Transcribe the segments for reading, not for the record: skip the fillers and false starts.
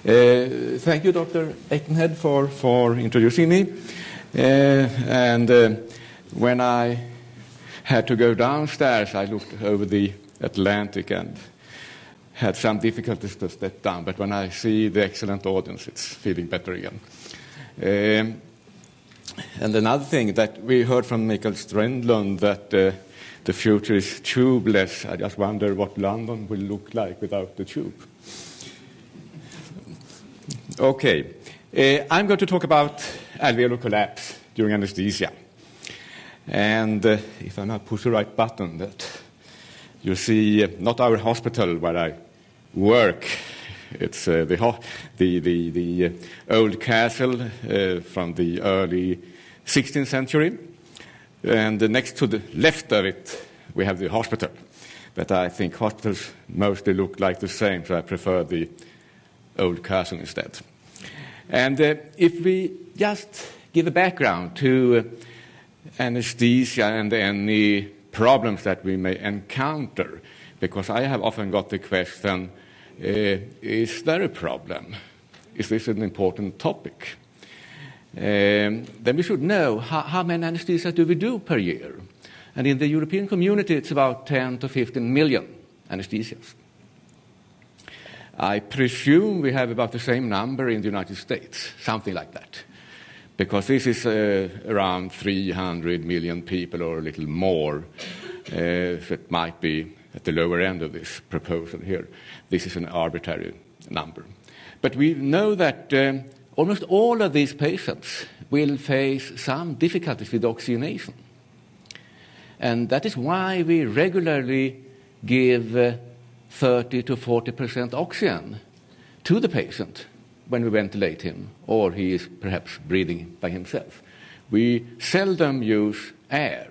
Thank you, Dr. Eckenhead, for introducing me. When I had to go downstairs, I looked over the Atlantic and had some difficulties to step down. But when I see the excellent audience, it's feeling better again. And another thing that we heard from Mikael Strandlund, that the future is tubeless. I just wonder what London will look like without the tube. Okay, I'm going to talk about alveolar collapse during anesthesia. And if I now push the right button, that you see not our hospital where I work. It's the old castle from the early 16th century. And next to the left of it, we have the hospital. But I think hospitals mostly look like the same, so I prefer the old castle instead. And if we just give a background to anesthesia and any problems that we may encounter, because I have often got the question, is there a problem? Is this an important topic? Then we should know how many anesthesias do we do per year. And in the European community, it's about 10 to 15 million anesthesias. I presume we have about the same number in the United States, something like that, because this is around 300 million people or a little more. So it might be at the lower end of this proposal here. This is an arbitrary number. But we know that almost all of these patients will face some difficulties with oxygenation. And that is why we regularly give 30 to 40% oxygen to the patient when we ventilate him, or he is perhaps breathing by himself. We seldom use air.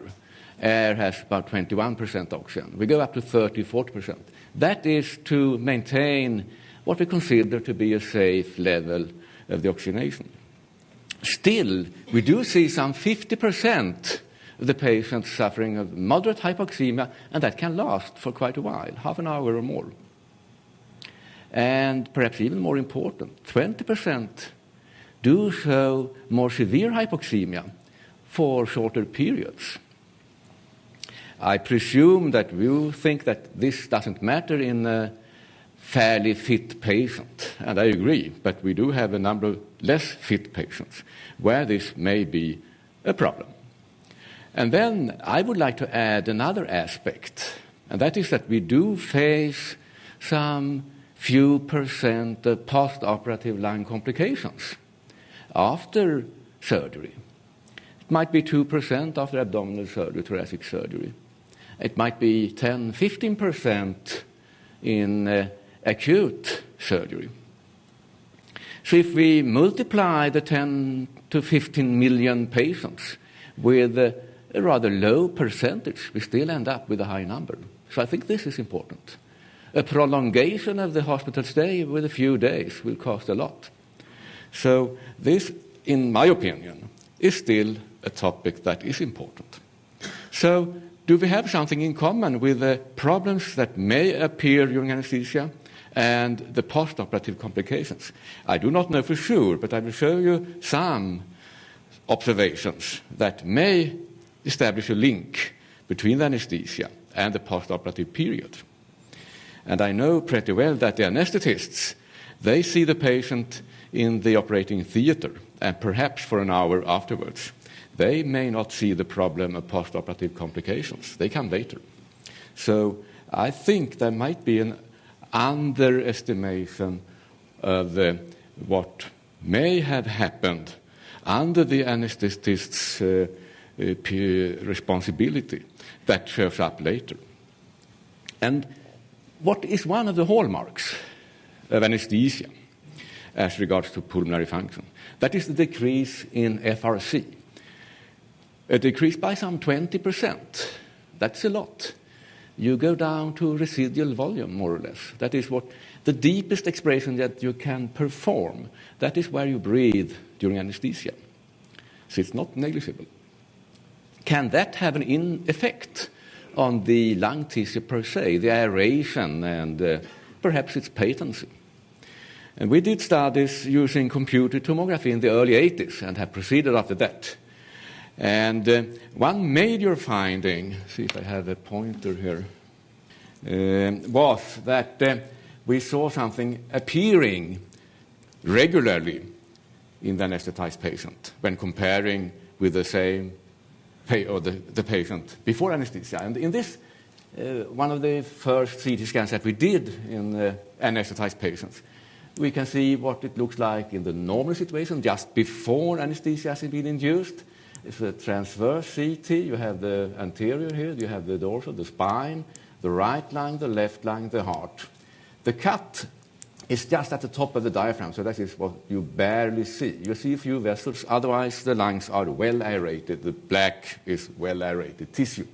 Air has about 21% oxygen. We go up to 30, 40%. That is to maintain what we consider to be a safe level of the oxygenation. Still, we do see some 50% of the patients suffering of moderate hypoxemia, and that can last for quite a while, half an hour or more. And perhaps even more important, 20% do show more severe hypoxemia for shorter periods. I presume that you think that this doesn't matter in a fairly fit patient, and I agree, but we do have a number of less fit patients where this may be a problem. And then I would like to add another aspect, and that is that we do face some few percent of post-operative lung complications after surgery. It might be 2% after abdominal surgery, thoracic surgery. It might be 10, 15% in acute surgery. So if we multiply the 10 to 15 million patients with a rather low percentage, we still end up with a high number. So I think this is important. A prolongation of the hospital stay with a few days will cost a lot. So this, in my opinion, is still a topic that is important. So do we have something in common with the problems that may appear during anesthesia and the post-operative complications? I do not know for sure, but I will show you some observations that may establish a link between the anesthesia and the post-operative period. And I know pretty well that the anesthetists, they see the patient in the operating theater and perhaps for an hour afterwards. They may not see the problem of post-operative complications. They come later. So I think there might be an underestimation of what may have happened under the anesthetist's responsibility that shows up later. And what is one of the hallmarks of anesthesia as regards to pulmonary function? That is the decrease in FRC. A decrease by some 20%. That's a lot. You go down to residual volume, more or less. That is what the deepest expression that you can perform. That is where you breathe during anesthesia. So it's not negligible. Can that have an effect on the lung tissue per se, the aeration and perhaps its patency? And we did studies using computed tomography in the early 80s and have proceeded after that. And one major finding, see if I have a pointer here, was that we saw something appearing regularly in the anesthetized patient when comparing with the same the patient before anesthesia. And in this, one of the first CT scans that we did in anesthetized patients, we can see what it looks like in the normal situation just before anesthesia has been induced. It's a transverse CT. You have the anterior here, you have the dorsal, the spine, the right lung, the left lung, the heart. The cut is just at the top of the diaphragm, so that is what you barely see. You see a few vessels, otherwise the lungs are well aerated. The black is well aerated tissue.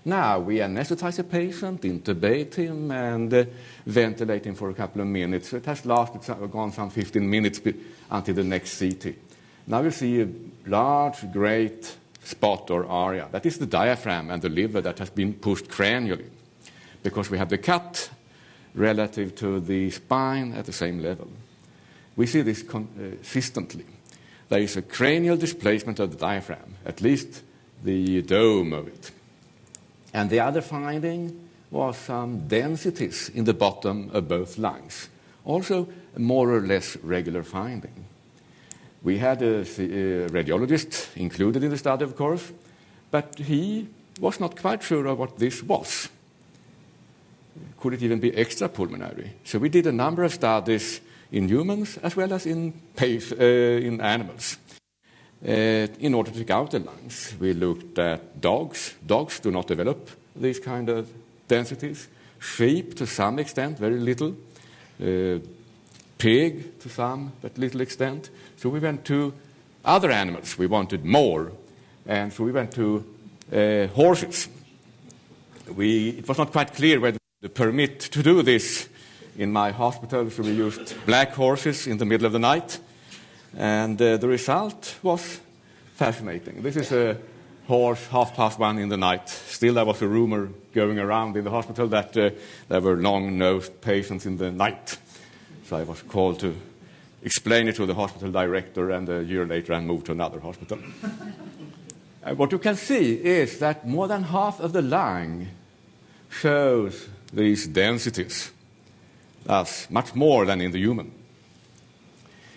Now we anesthetize a patient, intubate him, and ventilate him for a couple of minutes. It has gone some 15 minutes until the next CT. Now you see a large, great spot or area. That is the diaphragm and the liver that has been pushed cranially, because we have the cut relative to the spine at the same level. We see this consistently. There is a cranial displacement of the diaphragm, at least the dome of it. And the other finding was some densities in the bottom of both lungs. Also, a more or less regular finding. We had a radiologist included in the study, of course, but he was not quite sure of what this was. Could it even be extrapulmonary? So we did a number of studies in humans as well as in animals in order to take out the lungs. We looked at dogs. Dogs do not develop these kind of densities. Sheep, to some extent, very little. Pig, to some, but little extent. So we went to other animals. We wanted more. And so we went to horses. It was not quite clear whether the permit to do this in my hospital, so we used black horses in the middle of the night, and the result was fascinating. This is a horse 1:30 in the night. Still, there was a rumor going around in the hospital that there were long-nosed patients in the night. So I was called to explain it to the hospital director, and a year later I moved to another hospital. What you can see is that more than half of the lung shows these densities. That's much more than in the human.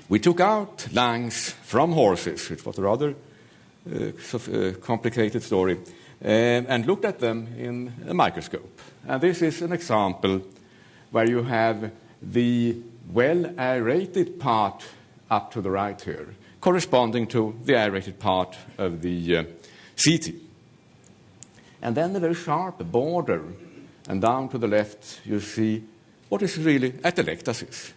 We took out lungs from horses, which was a rather complicated story, and looked at them in a microscope. And this is an example where you have the well-aerated part up to the right here, corresponding to the aerated part of the CT. And then the very sharp border, and down to the left you see what is really atelectasis.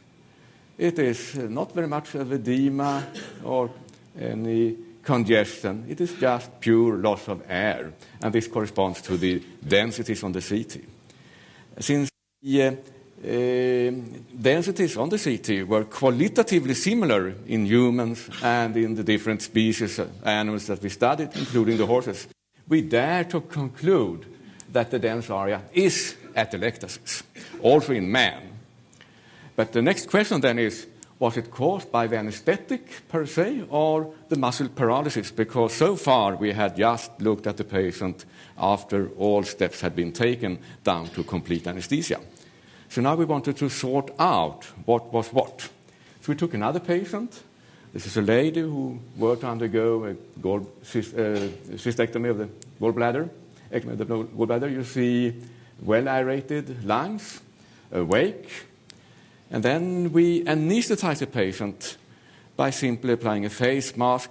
It is not very much of edema or any congestion. It is just pure loss of air, and this corresponds to the densities on the CT. Since the densities on the CT were qualitatively similar in humans and in the different species of animals that we studied, including the horses, we dare to conclude that the dense area is atelectasis, also in man. But the next question then is, was it caused by the anesthetic per se or the muscle paralysis? Because so far we had just looked at the patient after all steps had been taken down to complete anesthesia. So now we wanted to sort out what was what. So we took another patient. This is a lady who were to undergo a cystectomy of the gallbladder. You see well-aerated lungs, awake. And then we anesthetized the patient by simply applying a face mask.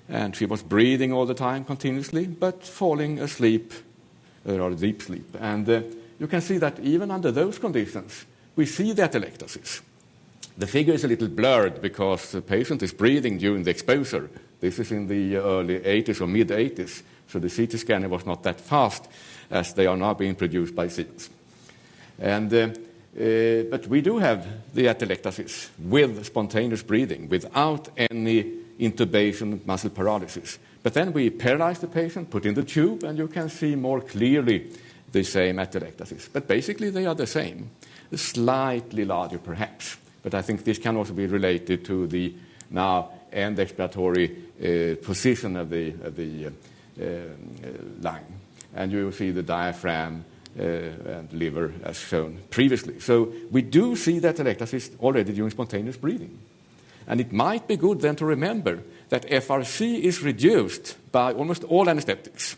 And she was breathing all the time continuously, but falling asleep, or deep sleep. And you can see that even under those conditions, we see the atelectasis. The figure is a little blurred because the patient is breathing during the exposure. This is in the early 80s or mid-80s, so the CT scanner was not that fast as they are now being produced by Siemens. And but we do have the atelectasis with spontaneous breathing, without any intubation muscle paralysis. But then we paralyze the patient, put in the tube, and you can see more clearly the same atelectasis. But basically they are the same, slightly larger perhaps. But I think this can also be related to the now end expiratory position of the lung. And you will see the diaphragm and liver as shown previously. So we do see that atelectasis already during spontaneous breathing. And it might be good then to remember that FRC is reduced by almost all anesthetics.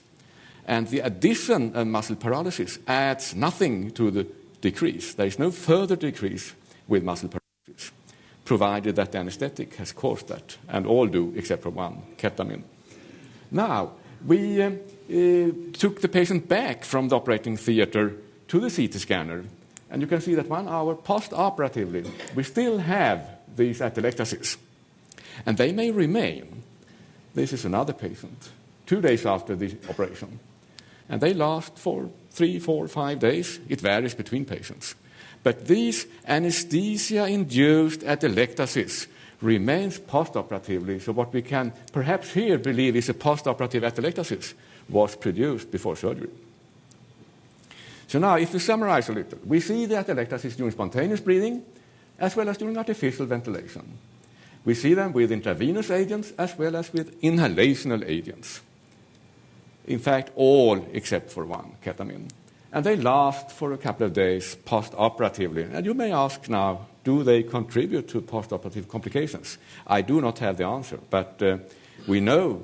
And the addition of muscle paralysis adds nothing to the decrease. There is no further decrease with muscle paralysis, provided that the anesthetic has caused that, and all do except for one, ketamine. Now, we took the patient back from the operating theater to the CT scanner, and you can see that 1 hour post-operatively, we still have these atelectases. And they may remain. This is another patient, 2 days after the operation. And they last for 3, 4, 5 days. It varies between patients. But these anesthesia-induced atelectasis remains post-operatively. So what we can perhaps here believe is a post-operative atelectasis was produced before surgery. So now, if we summarize a little, we see the atelectasis during spontaneous breathing as well as during artificial ventilation. We see them with intravenous agents as well as with inhalational agents. In fact, all except for one, ketamine. And they last for a couple of days post-operatively. And you may ask now, do they contribute to post-operative complications? I do not have the answer, but we know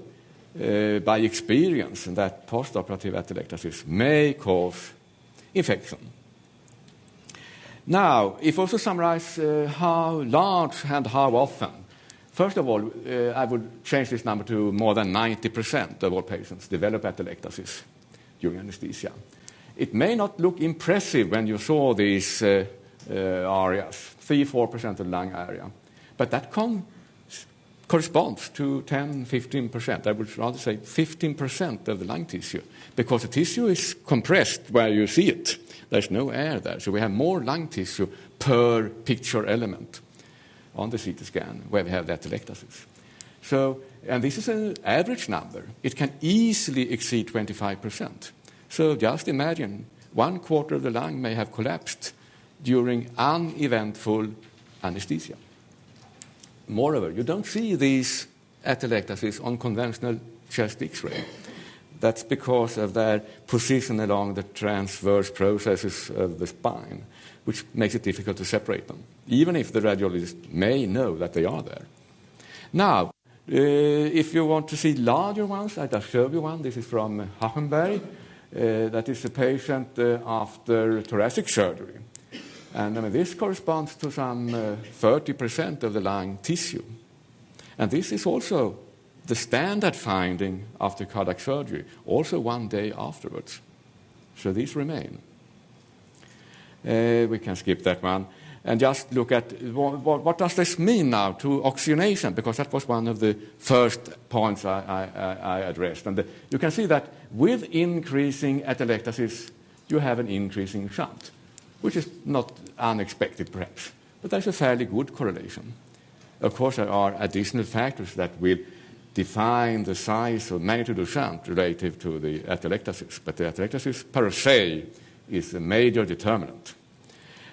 by experience that post-operative atelectasis may cause infection. Now, if we also summarize how large and how often, first of all, I would change this number to more than 90% of all patients develop atelectasis during anesthesia. It may not look impressive when you saw these areas, 3-4% of the lung area, but that corresponds to 10-15%. I would rather say 15% of the lung tissue, because the tissue is compressed where you see it. There's no air there, so we have more lung tissue per picture element on the CT scan where we have the atelectasis. So, and this is an average number. It can easily exceed 25%. So just imagine 1/4 of the lung may have collapsed during uneventful anesthesia. Moreover, you don't see these atelectasis on conventional chest X-ray. That's because of their position along the transverse processes of the spine, which makes it difficult to separate them, even if the radiologist may know that they are there. Now, if you want to see larger ones, I just showed you one. This is from Hachenberg. That is a patient after thoracic surgery. And I mean, this corresponds to some 30% of the lung tissue. And this is also the standard finding after cardiac surgery, also 1 day afterwards. So these remain. We can skip that one. And just look at what does this mean now to oxygenation, because that was one of the first points I addressed. And you can see that with increasing atelectasis, you have an increasing shunt, which is not unexpected perhaps, but there's a fairly good correlation. Of course, there are additional factors that will define the size or magnitude of shunt relative to the atelectasis, but the atelectasis per se is a major determinant.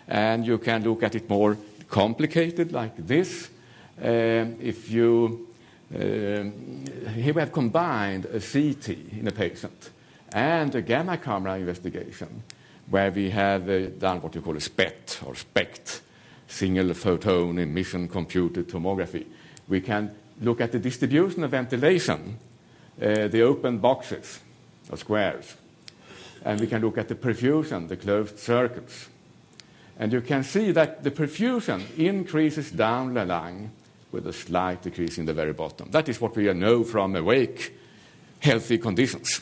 And you can look at it more complicated like this. If you here we have combined a CT in a patient and a gamma camera investigation, where we have done what you call a SPECT or SPECT, single photon emission computed tomography. We can look at the distribution of ventilation, the open boxes or squares, and we can look at the perfusion, the closed circles. And you can see that the perfusion increases down the lung with a slight decrease in the very bottom. That is what we know from awake, healthy conditions.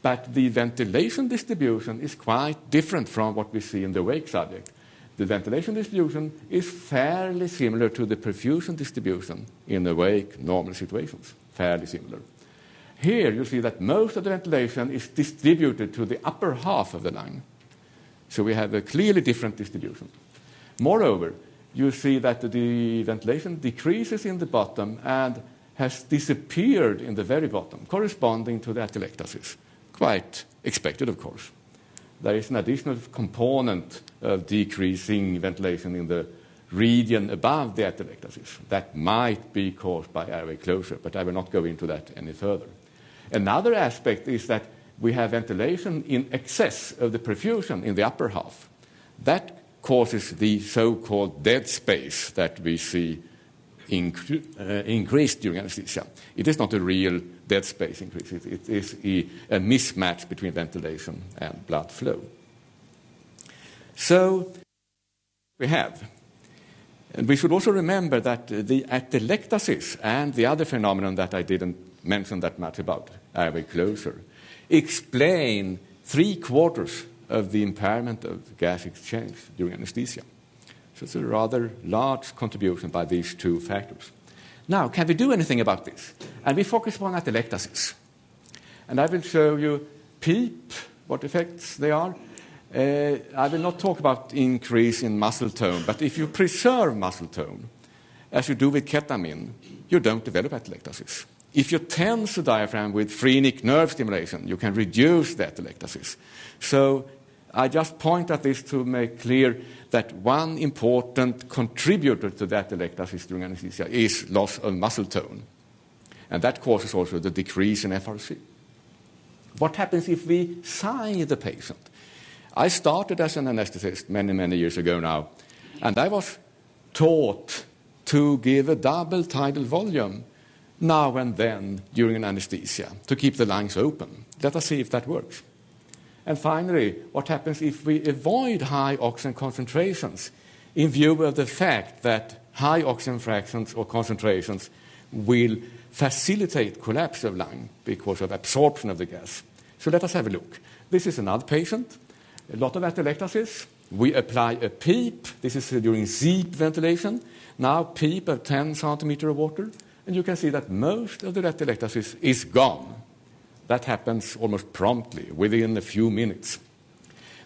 But the ventilation distribution is quite different from what we see in the awake subject. The ventilation distribution is fairly similar to the perfusion distribution in awake, normal situations, fairly similar. Here you see that most of the ventilation is distributed to the upper half of the lung. So we have a clearly different distribution. Moreover, you see that the ventilation decreases in the bottom and has disappeared in the very bottom, corresponding to the atelectasis. Quite expected, of course. There is an additional component of decreasing ventilation in the region above the atelectasis that might be caused by airway closure, but I will not go into that any further. Another aspect is that we have ventilation in excess of the perfusion in the upper half. That causes the so-called dead space that we see increased during anesthesia. It is not a real dead space increase. It is a mismatch between ventilation and blood flow. So we have. And we should also remember that the atelectasis and the other phenomenon that I didn't mention that much about, airway closure, explain 3/4 of the impairment of gas exchange during anesthesia. So it's a rather large contribution by these two factors. Now, can we do anything about this? And we focus on atelectasis. And I will show you PEEP, what effects they are. I will not talk about increase in muscle tone, but if you preserve muscle tone, as you do with ketamine, you don't develop atelectasis. If you tense the diaphragm with phrenic nerve stimulation, you can reduce the atelectasis. So I just point at this to make clear that one important contributor to the atelectasis during anesthesia is loss of muscle tone. And that causes also the decrease in FRC. What happens if we sigh the patient? I started as an anesthetist many, many years ago now, and I was taught to give a double tidal volume now and then during an anesthesia to keep the lungs open. Let us see if that works. And finally, what happens if we avoid high oxygen concentrations in view of the fact that high oxygen fractions or concentrations will facilitate collapse of lung because of absorption of the gas? So let us have a look. This is another patient, a lot of atelectasis. We apply a PEEP. This is during ZEEP ventilation. Now PEEP of 10 centimeters of water. And you can see that most of the atelectasis is gone. That happens almost promptly, within a few minutes.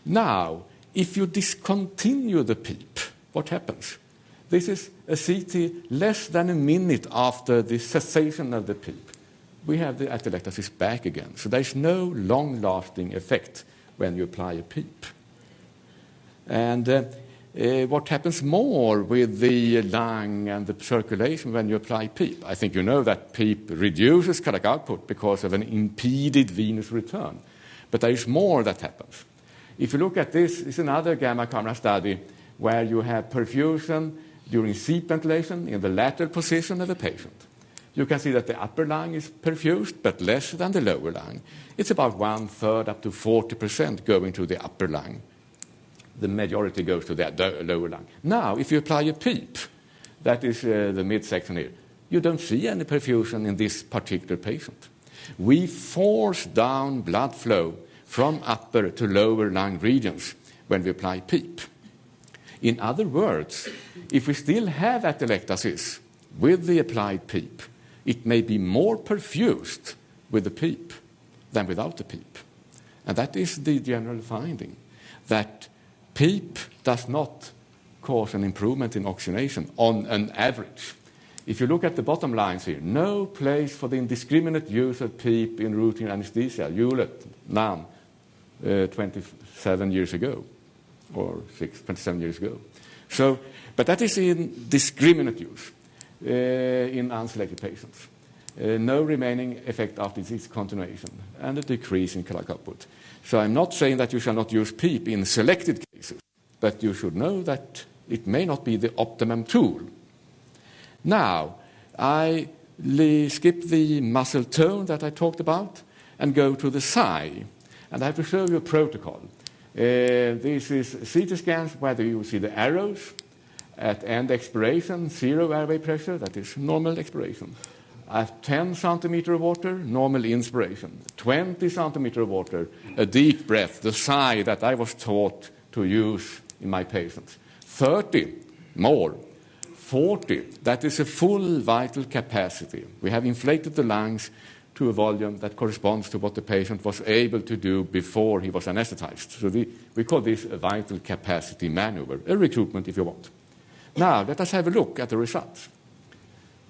Now, if you discontinue the PEEP, what happens? This is a CT less than a minute after the cessation of the PEEP. We have the atelectasis back again. So there's no long-lasting effect when you apply a PEEP. And what happens more with the lung and the circulation when you apply PEEP? I think you know that PEEP reduces cardiac output because of an impeded venous return. But there is more that happens. If you look at this, it's another gamma camera study where you have perfusion during ZEEP ventilation in the lateral position of the patient. You can see that the upper lung is perfused, but less than the lower lung. It's about 1/3 up to 40% going to the upper lung. The majority goes to the lower lung. Now, if you apply a PEEP, that is the midsection here, you don't see any perfusion in this particular patient. We force down blood flow from upper to lower lung regions when we apply PEEP. In other words, if we still have atelectasis with the applied PEEP, it may be more perfused with the PEEP than without the PEEP. And that is the general finding, that PEEP does not cause an improvement in oxygenation on an average. If you look at the bottom lines here, no place for the indiscriminate use of PEEP in routine anesthesia. Hewlett, none, 27 years ago, or 27 years ago. So, but that is in discriminate use in unselected patients. No remaining effect after disease continuation, and a decrease in cardiac output. So I'm not saying that you shall not use PEEP in selected cases, but you should know that it may not be the optimum tool. Now, I skip the muscle tone that I talked about and go to the sigh. And I have to show you a protocol. This is CT scans where you see the arrows at end expiration, 0 airway pressure, that is normal expiration. At 10 centimeters of water, normal inspiration. 20 centimeters of water, a deep breath, the sigh that I was taught to use in my patients. 30, more. 40, that is a full vital capacity. We have inflated the lungs to a volume that corresponds to what the patient was able to do before he was anesthetized. So we call this a vital capacity maneuver, a recruitment if you want. Now, let us have a look at the results.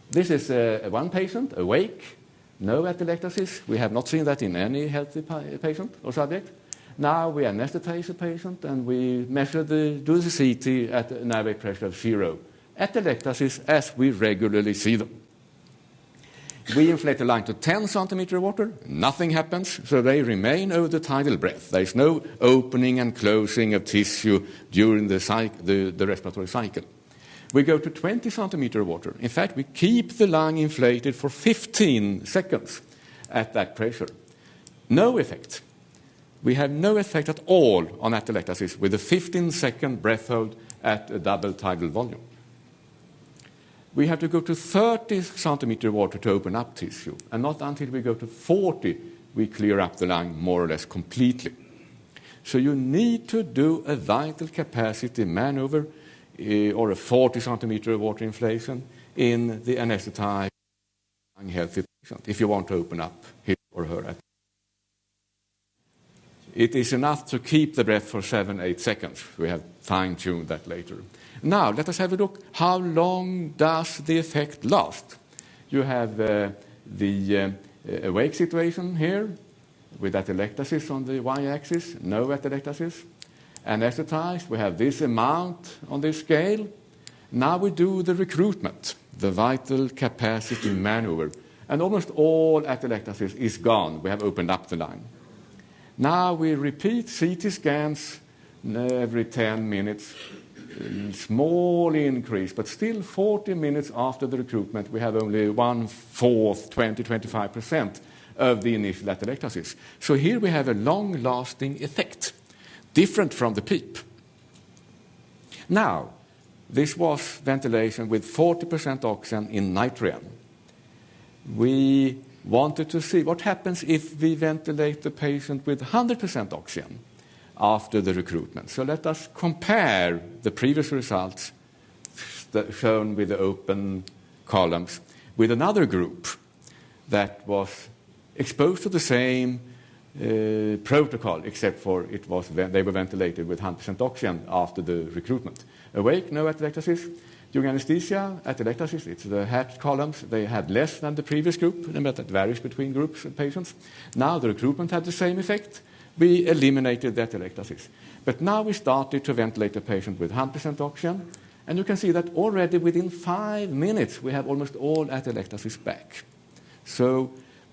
This is one patient, awake, no atelectasis. We have not seen that in any healthy patient or subject. Now we anesthetize the patient and we measure do the CT at an airway pressure of 0. Atelectasis as we regularly see them. We inflate the lung to 10 centimeters of water, nothing happens, so they remain over the tidal breath. There is no opening and closing of tissue during the respiratory cycle. We go to 20 centimeters of water. In fact, we keep the lung inflated for 15 seconds at that pressure. No effect. We have no effect at all on atelectasis with a 15-second breath hold at a double tidal volume. We have to go to 30 centimeters of water to open up tissue, and not until we go to 40 we clear up the lung more or less completely. So you need to do a vital capacity maneuver or a 40 centimeters of water inflation in the anesthetized unhealthy patient if you want to open up his or her. It is enough to keep the breath for 7-8 seconds. We have fine-tuned that later. Now, let us have a look. How long does the effect last? You have the awake situation here with atelectasis on the y-axis, no atelectasis. Anesthetized, we have this amount on this scale. Now we do the recruitment, the vital capacity maneuver, and almost all atelectasis is gone. We have opened up the lung. Now we repeat CT scans every 10 minutes. Small increase, but still 40 minutes after the recruitment, we have only 1/4, 20-25% of the initial atelectasis. So here we have a long-lasting effect, different from the PEEP. Now, this was ventilation with 40% oxygen in nitrogen. We wanted to see what happens if we ventilate the patient with 100% oxygen after the recruitment. So let us compare the previous results shown with the open columns with another group that was exposed to the same protocol, except for they were ventilated with 100% oxygen after the recruitment. Awake, no atelectasis. During anesthesia, atelectasis, it's the hatched columns. They had less than the previous group, but that varies between groups of patients. Now the recruitment had the same effect. We eliminated the atelectasis. But now we started to ventilate the patient with 100% oxygen, and you can see that already within 5 minutes we have almost all atelectasis back. So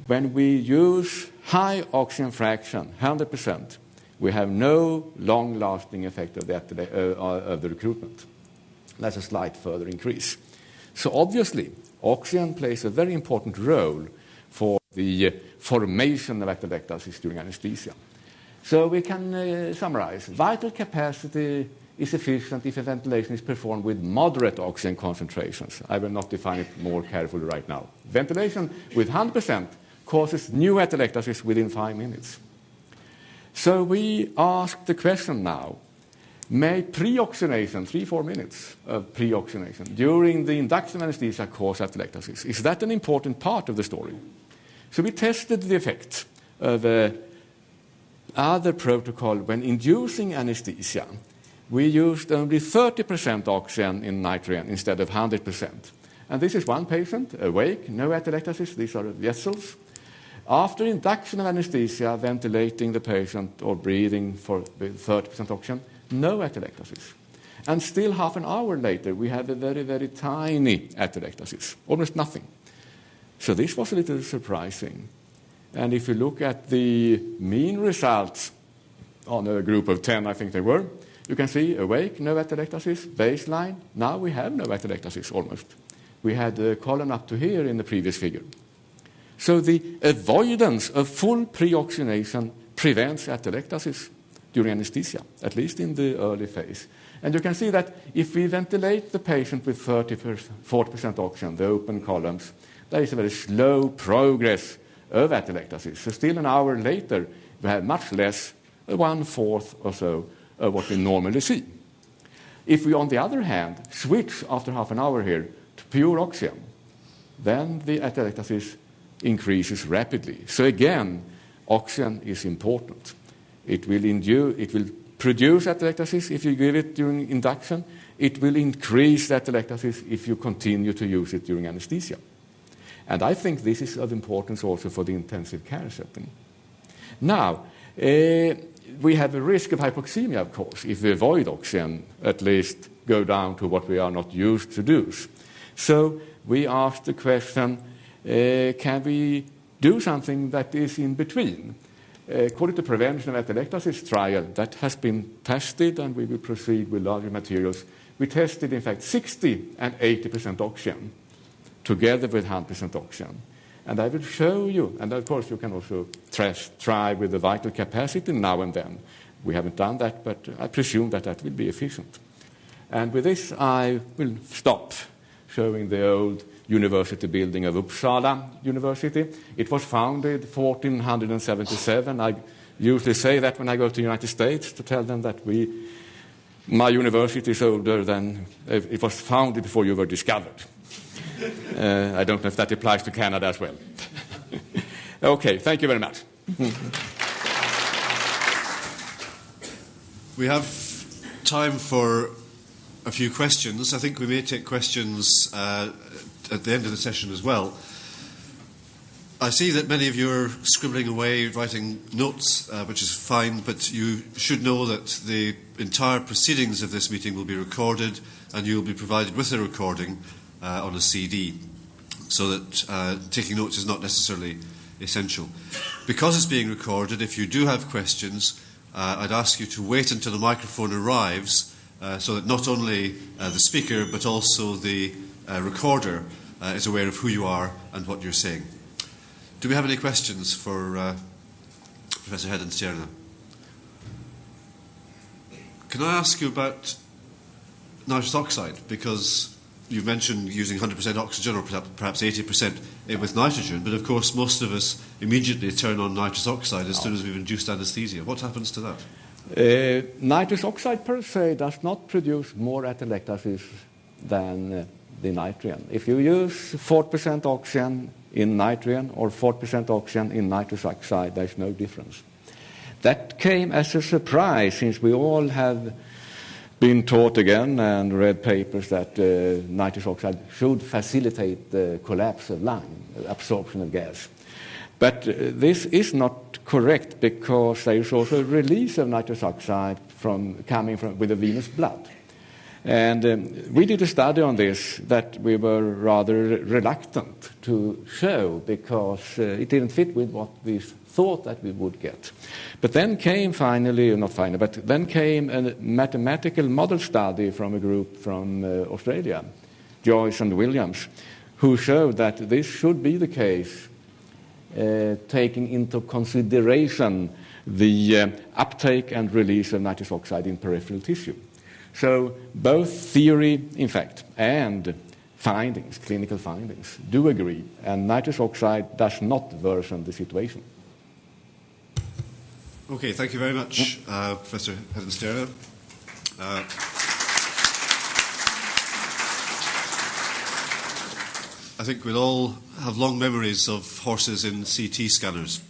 when we use high oxygen fraction, 100%, we have no long-lasting effect of the recruitment. That's a slight further increase. So obviously, oxygen plays a very important role for the formation of atelectasis during anesthesia. So we can summarize. Vital capacity is efficient if a ventilation is performed with moderate oxygen concentrations. I will not define it more carefully right now. Ventilation with 100% causes new atelectasis within 5 minutes. So we ask the question now, may pre-oxygenation, 3-4 minutes of pre-oxygenation, during the induction anesthesia cause atelectasis? Is that an important part of the story? So we tested the effect of other protocol when inducing anesthesia. We used only 30% oxygen in nitrogen instead of 100%. And this is one patient, awake, no atelectasis. These are vessels. After induction of anesthesia, ventilating the patient or breathing with 30% oxygen, no atelectasis. And still half an hour later, we have a very, very tiny atelectasis, almost nothing. So this was a little surprising. And if you look at the mean results on a group of 10, I think they were, you can see awake, no atelectasis, baseline. Now we have no atelectasis almost. We had a column up to here in the previous figure. So the avoidance of full pre-oxygenation prevents atelectasis during anesthesia, at least in the early phase. And you can see that if we ventilate the patient with 40% oxygen, the open columns, there is a very slow progress of atelectasis. So still an hour later, we have much less, 1/4 or so of what we normally see. If we, on the other hand, switch after half an hour here to pure oxygen, then the atelectasis increases rapidly. So again, oxygen is important. It will produce atelectasis if you give it during induction. It will increase atelectasis if you continue to use it during anesthesia. And I think this is of importance also for the intensive care setting. Now, we have a risk of hypoxemia, of course, if we avoid oxygen, at least go down to what we are not used to do. So we asked the question, can we do something that is in between? According to prevention of atelectasis trial, that has been tested, and we will proceed with larger materials. We tested, in fact, 60 and 80% oxygen together with 100% oxygen. And I will show you, and of course you can also try with the vital capacity now and then. We haven't done that, but I presume that that will be efficient. And with this, I will stop showing the old university building of Uppsala University. It was founded 1477. I usually say that when I go to the United States to tell them that my university is older than it was founded before you were discovered. I don't know if that applies to Canada as well. Okay, thank you very much. We have time for a few questions. I think we may take questions at the end of the session as well. I see that many of you are scribbling away, writing notes, which is fine, but you should know that the entire proceedings of this meeting will be recorded, and you will be provided with a recording on a CD, so that taking notes is not necessarily essential. Because it's being recorded, if you do have questions, I'd ask you to wait until the microphone arrives, so that not only the speaker but also the recorder is aware of who you are and what you're saying. Do we have any questions for Professor Hedenstierna? Can I ask you about nitrous oxide? Because you mentioned using 100% oxygen, or perhaps 80% with nitrogen, but of course most of us immediately turn on nitrous oxide as soon as we've induced anesthesia. What happens to that? Nitrous oxide per se does not produce more atelectasis than the nitrogen. If you use 40% oxygen in nitrogen or 40% oxygen in nitrous oxide, there's no difference. That came as a surprise, since we all have been taught again and read papers that nitrous oxide should facilitate the collapse of lung, absorption of gas. But this is not correct, because there is also a release of nitrous oxide coming from with the venous blood. And we did a study on this that we were rather reluctant to show, because it didn't fit with what we thought that we would get. But then came then came a mathematical model study from a group from Australia, Joyce and Williams, who showed that this should be the case, taking into consideration the uptake and release of nitrous oxide in peripheral tissue. So both theory, in fact, and findings, clinical findings, do agree, and nitrous oxide does not worsen the situation. Okay, thank you very much, Professor Hedenstierna. I think we'll all have long memories of horses in CT scanners.